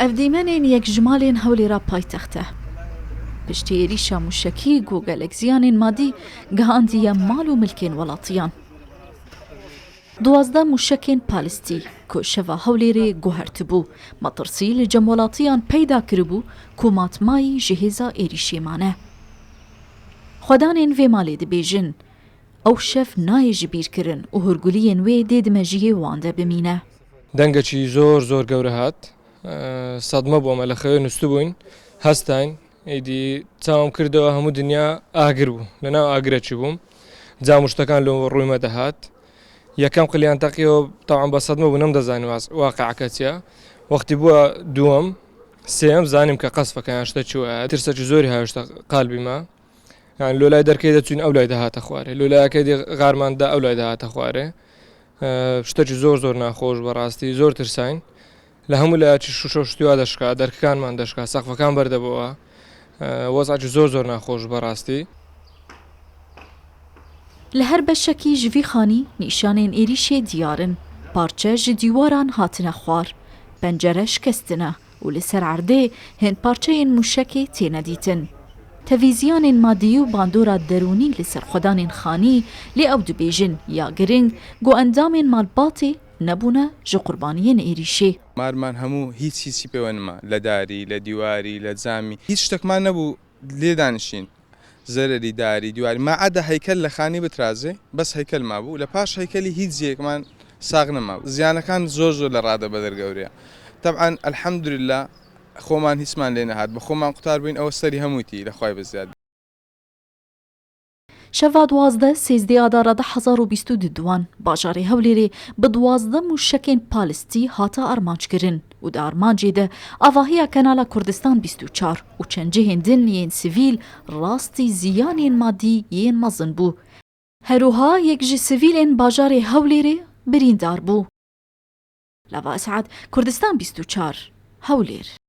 ئەڤدیمەنێن یەکژمالێن هەولێرا پایتەختە. پشتی ێریشە موشەکی گۆگەلێک زیانên مادî gihandiye mal û milkên welatîyan. 12 mûşekên palîstî ku şeva Hewlêrê guhertibû metirsî li cem welatiyan peyda kiribû ku matmayî ji hêza êrişê mane. Xwedanên vê malê dibêjin ew şev nayê ji bîr kirin û hûrguliyên wê dê di mejiyê wan de bimîne. دەنگێکی زۆر گەورە هات سەدمە بوومە لە خەوێ نووستی بووین هەستین ئیدی چاوم کردەوە هەموو دنیا ئاگر بوو لەناو ئاگرەکی بووم جا شتەکان لە ڕوویمە دەهات یەکەم قلیان تەقیەوە تاوان بە سەدمە بوو نەمدەزانم واقعەکە چییە وەختی بووە دووەم سێم زانیم کە قەسفەکەیان شتە چووە ترسەکی زۆری هاوشتە قالبیمە یان لۆ لای دەرکەی دەچوین ئەو لای دەهاتە خوارێ لۆ لایەکەی غارماندا ئەو لای دەهاتە خوارێ شتێکی زۆر ناخۆش بەڕاستی زۆر ترساین لە هەموو لایەکی شوشەشتیوا دەشکا دەرکەکانمان دەشکا سەقفەکان بەردەبەوە وەزعی زۆر ناخۆش بەڕاستی. لە هەر بەشێکی ji vî xanî nîşanên êrişê diyarin parçe ji dîwaran hatine xwar pencere şikestine û li ser erdê hên parçeyên mûşekê têne dîtin. Tevîziyanên madî û bandora derûnî li ser xwedanên xanî lê ew dibêjin ya giring got endamên malbatê nebûne ji qurbaniyên êrişê. مارمان هەموو هیچی پێوە نما لە داری لە دیواری لە جامی هیچ شتێکمان نەبوو لێ دانیشین زەرری داری دیواری ماعادە هەیکەل لە خانی بترازێ بەس هەیکەل مابوو لە پاش هەیکەلی هیچ جێکمان ساغ نەمابوو زیانەکان زۆر لە ڕادە بەدەرگەورەیە طبعاً الحەمدولله خۆمان هیچمان لێ نەهات بە خۆمان قوتار بووین ئەوە سەری هەمووتی لەخوای بەزیاد. Şeva 12 sêzdê adara 2022 bajarê Hewlêrê bi 12 mûşekên palîstî hata armançkirin û di armancê de avahiya Kenala Kurdistan 24 û çend cihên din yên sivîl rastî ziyanên madî yên mezin bû. Herûha yek ji sivîlên bajarê Hewlêrê birîndar bû. Lava Esad, Kurdistan 24 Hewlêr.